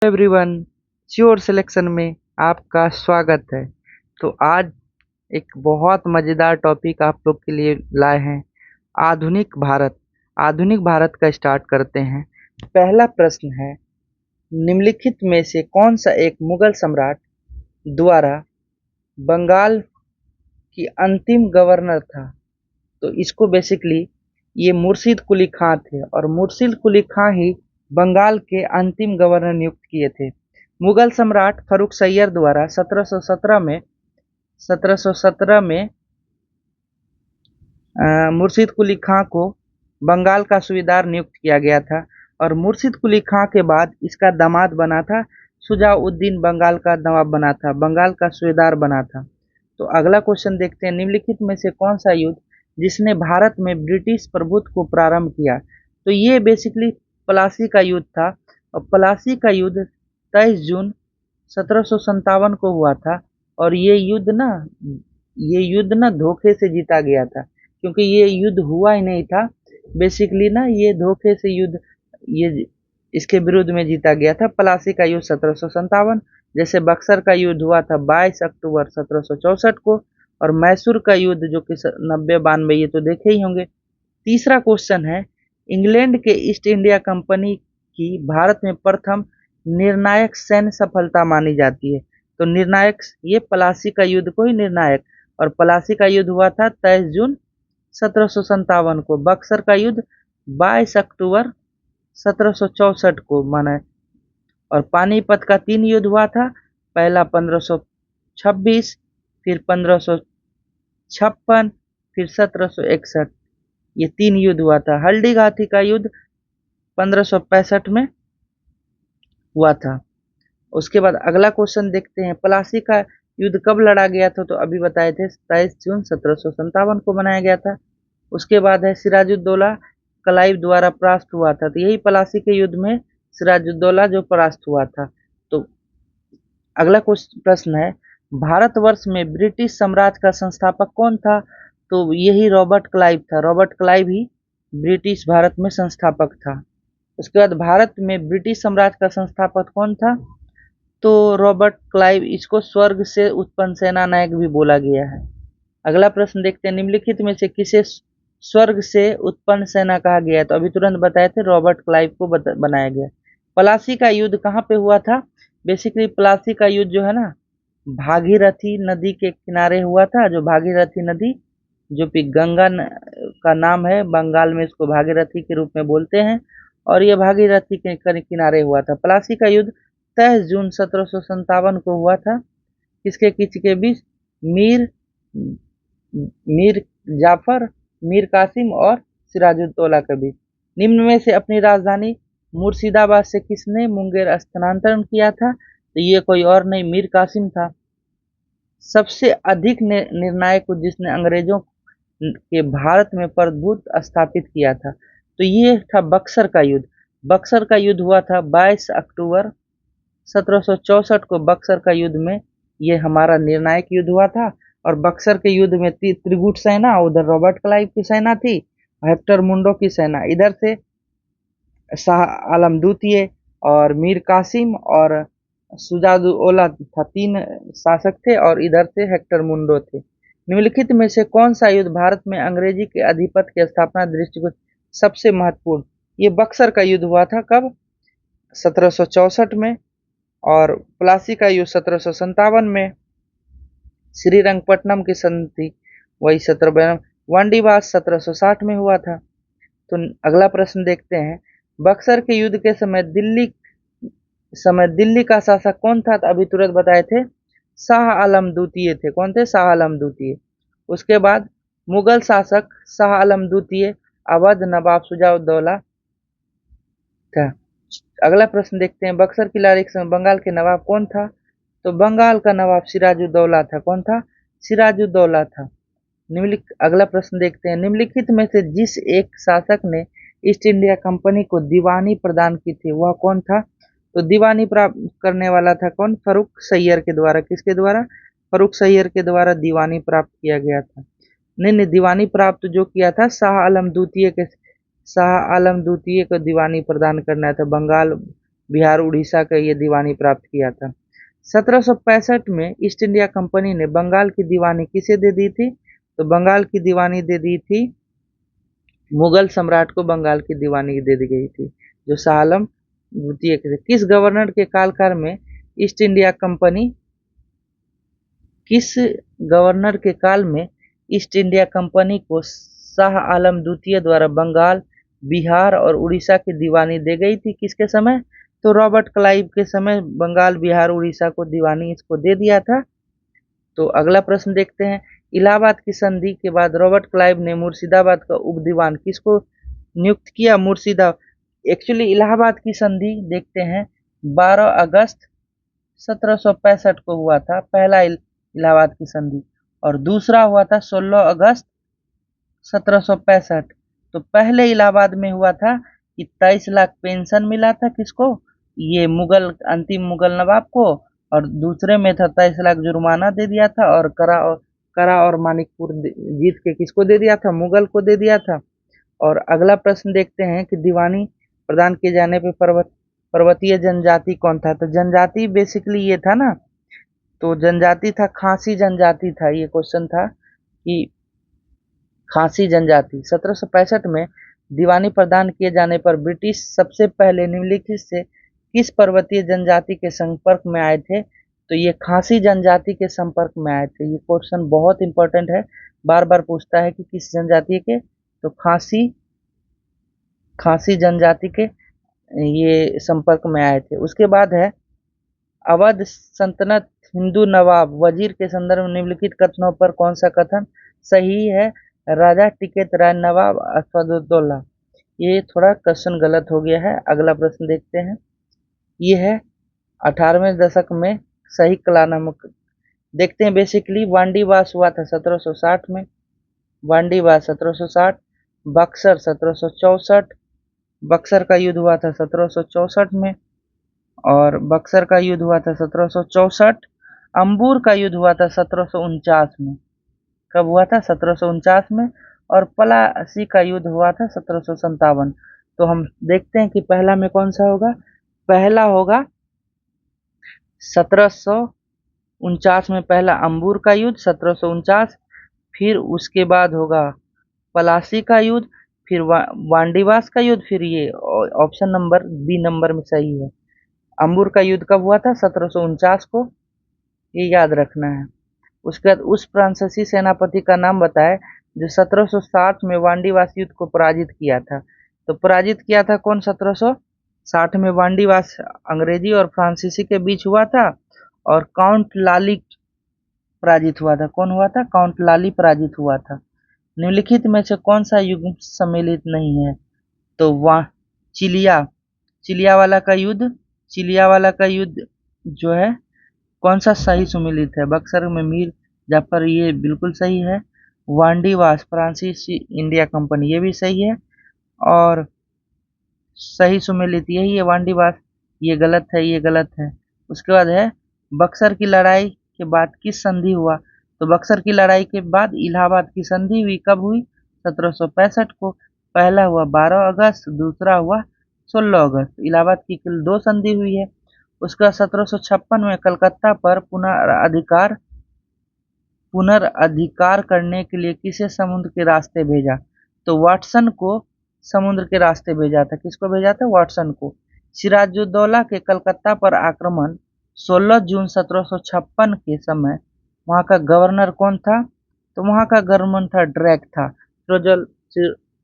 Everyone, sure selection में आपका स्वागत है। तो आज एक बहुत मज़ेदार टॉपिक आप लोग के लिए लाए हैं। आधुनिक भारत। आधुनिक भारत का स्टार्ट करते हैं। पहला प्रश्न है, निम्नलिखित में से कौन सा एक मुगल सम्राट द्वारा बंगाल की अंतिम गवर्नर था? तो इसको बेसिकली ये मुर्शिद कुली खां थे और मुर्शिद कुली खां ही बंगाल के अंतिम गवर्नर नियुक्त किए थे। मुगल सम्राट फरुख सैय्यर द्वारा 1717 में मुर्शिद कुली खां को बंगाल का सूबेदार नियुक्त किया गया था और मुर्शिद कुली खां के बाद इसका दामाद बना था शुजाउद्दीन, बंगाल का नवाब बना था, बंगाल का सूबेदार बना था। तो अगला क्वेश्चन देखते हैं, निम्नलिखित में से कौन सा युद्ध जिसने भारत में ब्रिटिश प्रभुत्व को प्रारंभ किया? तो ये बेसिकली प्लासी का युद्ध था और प्लासी का युद्ध 23 जून 1757 को हुआ था और ये युद्ध ना धोखे से जीता गया था, क्योंकि ये युद्ध हुआ ही नहीं था। बेसिकली ना ये धोखे से युद्ध ये इसके विरुद्ध में जीता गया था। प्लासी का युद्ध 1757, जैसे बक्सर का युद्ध हुआ था 22 अक्टूबर 1764 को, और मैसूर का युद्ध जो कि 90-92, ये तो देखे ही होंगे। तीसरा क्वेश्चन है, इंग्लैंड के ईस्ट इंडिया कंपनी की भारत में प्रथम निर्णायक सैन्य सफलता मानी जाती है। तो निर्णायक, ये प्लासी का युद्ध को ही निर्णायक, और प्लासी का युद्ध हुआ था 23 जून 1757 को। बक्सर का युद्ध 22 अक्टूबर 1764 को माना है। और पानीपत का 3 युद्ध हुआ था, पहला 1526, फिर 1556, फिर 1761, ये 3 युद्ध हुआ था। हल्दी घाटी का युद्ध 1565 में हुआ था। उसके बाद अगला क्वेश्चन देखते हैं, प्लासी का युद्ध कब लड़ा गया था? तो अभी बताए थे 23 जून 1757 को बनाया गया था। उसके बाद है, सिराजुद्दौला क्लाइव द्वारा परास्त हुआ था। तो यही प्लासी के युद्ध में सिराजुद्दौला जो परास्त हुआ था। तो अगला प्रश्न है, भारतवर्ष में ब्रिटिश साम्राज्य का संस्थापक कौन था? तो यही रॉबर्ट क्लाइव था। रॉबर्ट क्लाइव ही ब्रिटिश भारत में संस्थापक था। उसके बाद भारत में ब्रिटिश साम्राज्य का संस्थापक कौन था? तो रॉबर्ट क्लाइव, इसको स्वर्ग से उत्पन्न सेना नायक भी बोला गया है। अगला प्रश्न देखते हैं, निम्नलिखित में से किसे स्वर्ग से उत्पन्न सेना कहा गया है? तो अभी तुरंत बताए थे, रॉबर्ट क्लाइव को बनाया गया। प्लासी का युद्ध कहाँ पे हुआ था? बेसिकली प्लासी का युद्ध जो है ना, भागीरथी नदी के किनारे हुआ था। जो भागीरथी नदी, जो कि गंगा का नाम है, बंगाल में इसको भागीरथी के रूप में बोलते हैं, और ये भागीरथी के किनारे हुआ था। प्लासी का युद्ध 23 जून 1757 को हुआ था। किसके बीच? मीर मीर जाफर, मीर कासिम और सिराजुद्दौला के बीच। निम्न में से अपनी राजधानी मुर्शिदाबाद से किसने मुंगेर स्थानांतरण किया था? तो ये कोई और नहीं, मीर कासिम था। सबसे अधिक निर्णायक जिसने अंग्रेजों के भारत में प्रभुत्व स्थापित किया था, तो ये था बक्सर का युद्ध। बक्सर का युद्ध हुआ था 22 अक्टूबर 1764 को। बक्सर का युद्ध में ये हमारा निर्णायक युद्ध हुआ था। और बक्सर के युद्ध में त्रिगुट सेना, उधर रॉबर्ट क्लाइव की सेना थी, हेक्टर मुंडो की सेना इधर से, शाह आलम द्वितीय और मीर कासिम और सुजाउद्दौला था, 3 शासक थे, और इधर से हेक्टर मुंडो थे। निम्नलिखित में से कौन सा युद्ध भारत में अंग्रेजी के आधिपत्य की स्थापना दृष्टिकोण सबसे महत्वपूर्ण? ये बक्सर का युद्ध हुआ था कब? 1764 में। और प्लासी का युद्ध 1757 में। श्रीरंगपट्टनम की संधि वही 1792, वांडीवास 1760 में हुआ था। तो अगला प्रश्न देखते हैं, बक्सर के युद्ध के समय दिल्ली का शासक कौन था? तो अभी तुरंत बताए थे, शाह आलम द्वितीय थे। कौन थे? शाह आलम द्वितीय। उसके बाद मुगल शासक शाह आलम द्वितीय, अवध नवाब शुजाउद्दौला था। अगला प्रश्न देखते हैं, बक्सर की लड़ाई के समय बंगाल के नवाब कौन था? तो बंगाल का नवाब सिराजुद्दौला था। कौन था? सिराजुद्दौला था। अगला प्रश्न देखते हैं, निम्नलिखित में से जिस एक शासक ने ईस्ट इंडिया कंपनी को दीवानी प्रदान की थी वह कौन था? तो दीवानी प्राप्त करने वाला था कौन? फरुख सैय्यर के द्वारा। किसके द्वारा? फरुख सैय्यर के द्वारा दीवानी प्राप्त किया गया था। नहीं, दीवानी प्राप्त जो किया था शाह आलम द्वितीय को दीवानी प्रदान करना था। बंगाल बिहार उड़ीसा का ये दीवानी प्राप्त किया था। 1765 में ईस्ट इंडिया कंपनी ने बंगाल की दीवानी किसे दे दी थी? तो बंगाल की दीवानी दे दी थी, मुगल सम्राट को बंगाल की दीवानी दे दी गई थी, जो शाह आलम द्वितीय के थे। किस गवर्नर के काल में ईस्ट इंडिया कंपनी को शाह आलम द्वितीय द्वारा बंगाल, बिहार और उड़ीसा की दीवानी दे गई थी? किसके समय? तो रॉबर्ट क्लाइव के समय बंगाल, बिहार, उड़ीसा को दीवानी इसको दे दिया था। तो अगला प्रश्न देखते हैं। इलाहाबाद की संधि के बाद रॉबर्ट क्लाइव ने मुर्शिदाबाद का उपदीवान किसको नियुक्त किया? एक्चुअली इलाहाबाद की संधि देखते हैं 12 अगस्त 1765 को हुआ था पहला इलाहाबाद की संधि, और दूसरा हुआ था 16 अगस्त 1765। तो पहले इलाहाबाद में हुआ था कि 23 लाख पेंशन मिला था किसको? ये अंतिम मुगल नवाब को, और दूसरे में था 23 लाख जुर्माना दे दिया था, और करा और मानिकपुर जीत के किसको दे दिया था? मुगल को दे दिया था। और अगला प्रश्न देखते हैं कि दीवानी प्रदान किए जाने पे पर्वतीय जनजाति कौन था? तो जनजाति बेसिकली ये था ना, तो जनजाति था खासी जनजाति था। ये क्वेश्चन था कि खासी जनजाति। 1765 में दीवानी प्रदान किए जाने पर ब्रिटिश सबसे पहले निम्नलिखित से किस पर्वतीय जनजाति के संपर्क में आए थे? तो ये खासी जनजाति के संपर्क में आए थे। ये क्वेश्चन बहुत इंपॉर्टेंट है, बार बार पूछता है कि किस जनजाति के, तो खासी जनजाति के ये संपर्क में आए थे। उसके बाद है अवध सल्तनत हिंदू नवाब वजीर के संदर्भ में निम्नलिखित कथनों पर कौन सा कथन सही है? राजा टिकैत राय नवाब असदुद्दौला। ये थोड़ा क्वेश्चन गलत हो गया है। अगला प्रश्न देखते हैं। ये है 18वें दशक में सही कला नामक। देखते हैं बेसिकली वांडीवास हुआ था 1760 में, वांडीवास 1760, बक्सर 1764, बक्सर का युद्ध हुआ था 1764 में, और बक्सर का युद्ध हुआ था 1764। अंबूर का युद्ध हुआ था 1749 में। कब हुआ था? 1749 में। और पलासी का युद्ध हुआ था 1757। तो हम देखते हैं कि पहला में कौन सा होगा। पहला होगा 1749 में पहला अंबूर का युद्ध 1749, फिर उसके बाद होगा पलासी का युद्ध, फिर वांडीवास का युद्ध, फिर ये ऑप्शन नंबर बी नंबर में सही है। अंबूर का युद्ध कब हुआ था? 1749 को, ये याद रखना है। उसके बाद उस फ्रांसीसी सेनापति का नाम बताए जो 1760 में वांडीवास युद्ध को पराजित किया था। तो पराजित किया था कौन? 1760 में वांडीवास अंग्रेजी और फ्रांसीसी के बीच हुआ था, और काउंट लाली पराजित हुआ था। कौन हुआ था? काउंट लाली पराजित हुआ था। निम्नलिखित में से कौन सा युग सम्मिलित नहीं है? तो वह चिलिया वाला का युद्ध जो है कौन सा सही सुमेलित है? बक्सर में मीर जाफर, ये बिल्कुल सही है। वांडीवास फ्रांसीसी इंडिया कंपनी, ये भी सही है, और सही सुमेलित यही है वांडीवास। ये गलत है, ये गलत है। उसके बाद है बक्सर की लड़ाई के बाद किस संधि हुआ? तो बक्सर की लड़ाई के बाद इलाहाबाद की संधि हुई। कब हुई? 1765 को। पहला हुआ 12 अगस्त, दूसरा हुआ 16 अगस्त। इलाहाबाद की कुल 2 संधि हुई है। उसका 1756 में कलकत्ता पर पुनर्अधिकार करने के लिए किसे समुद्र के रास्ते भेजा? तो वाटसन को समुद्र के रास्ते भेजा था। किसको भेजा था? वाटसन को। सिराजुद्दौला के कलकत्ता पर आक्रमण 16 जून 1756 के समय वहां का गवर्नर कौन था? तो वहां का गवर्नर था ड्रैक था।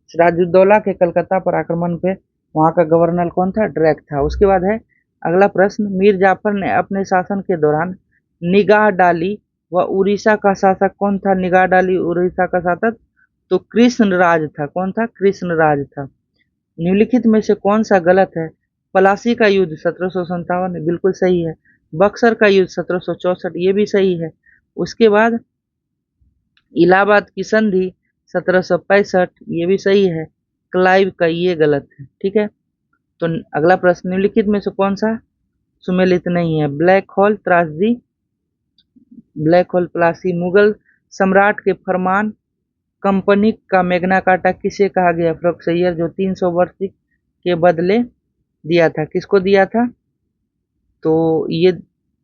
सिराजुद्दौला के कलकत्ता पर आक्रमण पे वहां का गवर्नर कौन था? ड्रैक था। उसके बाद है अगला प्रश्न। मीर जाफर ने अपने शासन के दौरान निगाह डाली वह उड़ीसा का शासक कौन था? निगाह डाली उड़ीसा का शासक तो कृष्णराज था। कौन था? कृष्णराज था। निम्नलिखित में से कौन सा गलत है? पलासी का युद्ध 1757 बिल्कुल सही है। बक्सर का युद्ध 1764 ये भी सही है। उसके बाद इलाहाबाद की संधि 1765 ये भी सही है। क्लाइव का ये गलत है। ठीक है, तो अगला प्रश्न। निम्नलिखित में से कौन सा सुमेलित नहीं है? Black hole Palasi. मुगल सम्राट के फरमान कंपनी का मैग्ना कार्टा किसे कहा गया? फ्रॉक्सयार, जो 300 वर्ष के बदले दिया था। किसको दिया था? तो ये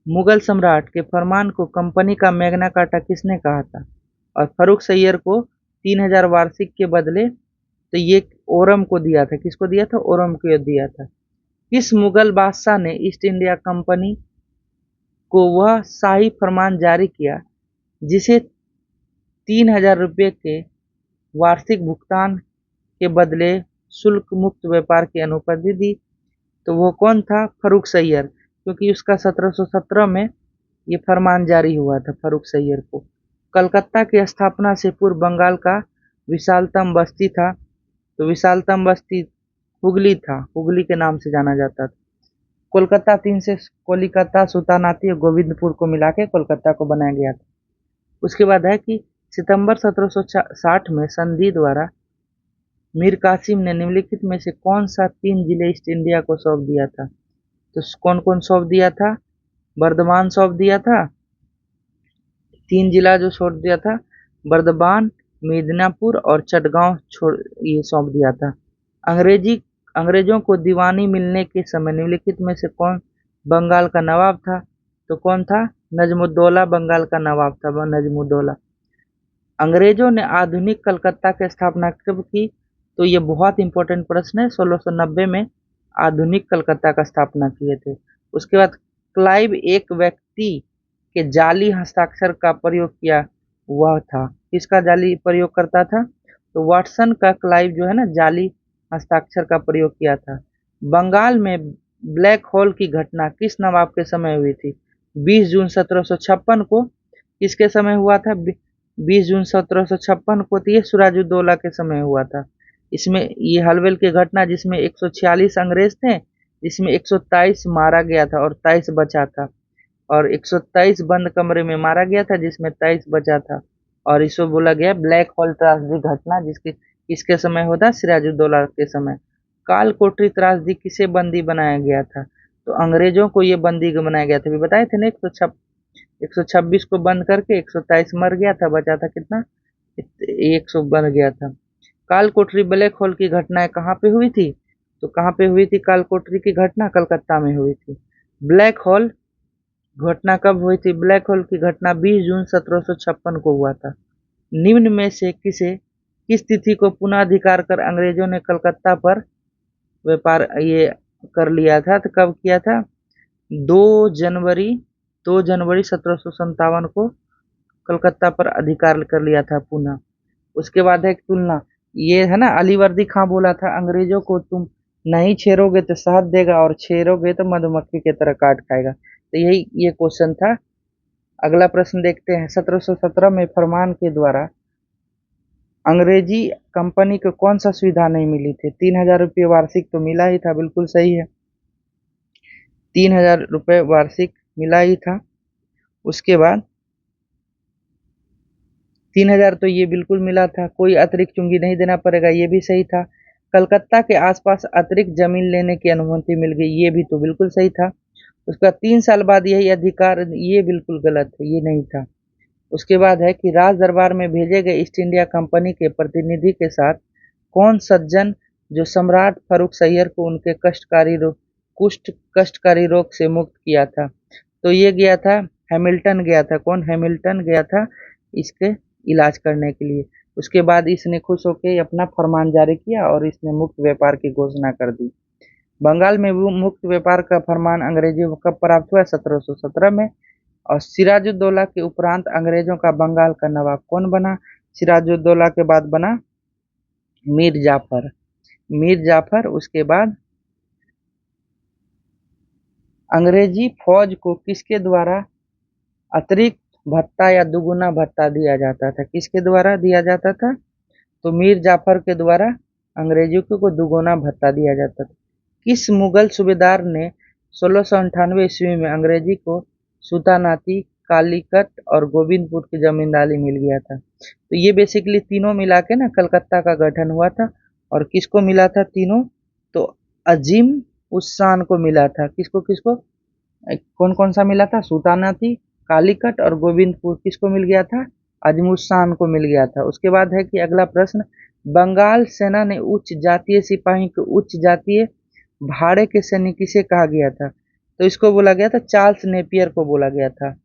मुगल सम्राट के फरमान को कंपनी का मैग्ना कार्टा किसने कहा था? और फर्रुख सैयद को 3000 वार्षिक के बदले तो ये ओरम को दिया था। किसको दिया था? ओरम को दिया था। किस मुगल बादशाह ने ईस्ट इंडिया कंपनी को वह शाही फरमान जारी किया जिसे 3000 रुपये के वार्षिक भुगतान के बदले शुल्क मुक्त व्यापार की अनुमति दी? तो वो कौन था? फर्रुख सैयद, क्योंकि उसका 1717 में ये फरमान जारी हुआ था फर्रुख सैयद को। कलकत्ता की स्थापना से पूर्व बंगाल का विशालतम बस्ती था, तो विशालतम बस्ती हुगली था, हुगली के नाम से जाना जाता था। कोलकाता 3 से कोलिकता, सुल्तानाती और गोविंदपुर को मिला के कोलकाता को बनाया गया था। उसके बाद है कि सितंबर 1760 में संधि द्वारा मीर कासिम ने निम्नलिखित में से कौन सा 3 जिले ईस्ट इंडिया को सौंप दिया था? तो कौन कौन सौंप दिया था? बर्धमान सौंप दिया था, 3 जिला जो छोड़ दिया था, बर्धमान, मिदनापुर और चटगांव छोड़ ये सौंप दिया था। अंग्रेजों को दीवानी मिलने के समय निम्नलिखित में से कौन बंगाल का नवाब था? तो कौन था? नजमुद्दौला बंगाल का नवाब था, नजमुद्दौला। अंग्रेजों ने आधुनिक कलकत्ता की स्थापना कब की? तो ये बहुत इंपॉर्टेंट प्रश्न है। 1690 में आधुनिक कलकत्ता का स्थापना किए थे। उसके बाद क्लाइव एक व्यक्ति के जाली हस्ताक्षर का प्रयोग किया हुआ था। किसका जाली प्रयोग करता था? तो वाटसन का क्लाइव जो है ना, जाली हस्ताक्षर का प्रयोग किया था। बंगाल में ब्लैक होल की घटना किस नवाब के समय हुई थी? 20 जून 1756 को। किसके समय हुआ था? 20 जून 1756 को तो ये सिराजुद्दौला के समय हुआ था। इसमें ये हलवेल की घटना जिसमें 146 अंग्रेज थे, जिसमें 123 मारा गया था और 23 बचा था, और 123 बंद कमरे में मारा गया था जिसमें 23 बचा था, और इसको बोला गया ब्लैक होल त्रासदी घटना, जिसके किसके समय होता? सिराजुद्दौला के समय। काल कोठरी त्रासदी किसे बंदी बनाया गया था? तो अंग्रेजों को ये बंदी बनाया गया था। भी बताए थे ना, 126 को बंद करके 123 मर गया था, बचा था कितना? 100 बन गया था। काल कोठरी ब्लैक होल की घटनाएं कहाँ पे हुई थी? तो कहाँ पे हुई थी काल कोठरी की घटना? कलकत्ता में हुई थी। ब्लैक होल घटना कब हुई थी? ब्लैक होल की घटना 20 जून 1756 को हुआ था। निम्न में से किस तिथि को पुनः अधिकार कर अंग्रेजों ने कलकत्ता पर व्यापार ये कर लिया था? तो कब किया था? 2 जनवरी 1757 को कलकत्ता पर अधिकार कर लिया था पुनः। उसके बाद है तुलना। ये है ना, अलीवर्दी खां बोला था अंग्रेजों को, तुम नहीं छेड़ोगे तो शहद देगा और छेड़ोगे तो मधुमक्खी की तरह काट खाएगा। तो यही ये क्वेश्चन था। अगला प्रश्न देखते हैं। 1717 में फरमान के द्वारा अंग्रेजी कंपनी को कौन सा सुविधा नहीं मिली थी? 3000 रुपये वार्षिक तो मिला ही था, बिल्कुल सही है, 3000 रुपये वार्षिक मिला ही था। उसके बाद 3000 तो ये बिल्कुल मिला था, कोई अतिरिक्त चुंगी नहीं देना पड़ेगा, ये भी सही था। कलकत्ता के आसपास अतिरिक्त जमीन लेने की अनुमति मिल गई, ये भी तो बिल्कुल सही था। उसका 3 साल बाद यही अधिकार, ये बिल्कुल गलत है, ये नहीं था। उसके बाद है कि राज दरबार में भेजे गए ईस्ट इंडिया कंपनी के प्रतिनिधि के साथ कौन सज्जन जो सम्राट फर्रुख सैयद को उनके कष्टकारी रोग से मुक्त किया था? तो ये गया था, हैमिल्टन गया था। कौन? हैमिल्टन गया था इसके इलाज करने के लिए। उसके बाद इसने खुश होकर अपना फरमान जारी किया और इसने मुक्त व्यापार की घोषणा कर दी। बंगाल में मुक्त व्यापार का फरमान अंग्रेजों को कब प्राप्त हुआ? 1717 में। और सिराजुद्दौला के उपरांत अंग्रेजों का बंगाल का नवाब कौन बना? सिराजुद्दौला के बाद बना मीर जाफर। मीर जाफर। उसके बाद अंग्रेजी फौज को किसके द्वारा अतिरिक्त भत्ता या दुगुना भत्ता दिया जाता था? किसके द्वारा दिया जाता था? तो मीर जाफर के द्वारा अंग्रेजों को दुगुना भत्ता दिया जाता था। किस मुगल सूबेदार ने 1698 ईस्वी में अंग्रेजी को सुल्तानाती, कालीकट और गोविंदपुर की जमींदारी मिल गया था? तो ये बेसिकली तीनों मिला के ना कलकत्ता का गठन हुआ था। और किसको मिला था तीनों? तो अजीम उस्सान को मिला था। किसको किसको? कौन कौन सा मिला था? सुल्तानाती, कालीकट और गोविंदपुर किसको मिल गया था? अजमुस्तान को मिल गया था। उसके बाद है कि अगला प्रश्न, बंगाल सेना ने उच्च जातीय सिपाही को उच्च जातीय भाड़े के सैनिक किसे कहा गया था? तो इसको बोला गया था, चार्ल्स नेपियर को बोला गया था।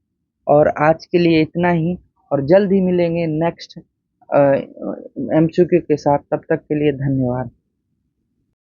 और आज के लिए इतना ही, और जल्द ही मिलेंगे नेक्स्ट एमसीक्यू के साथ। तब तक के लिए धन्यवाद।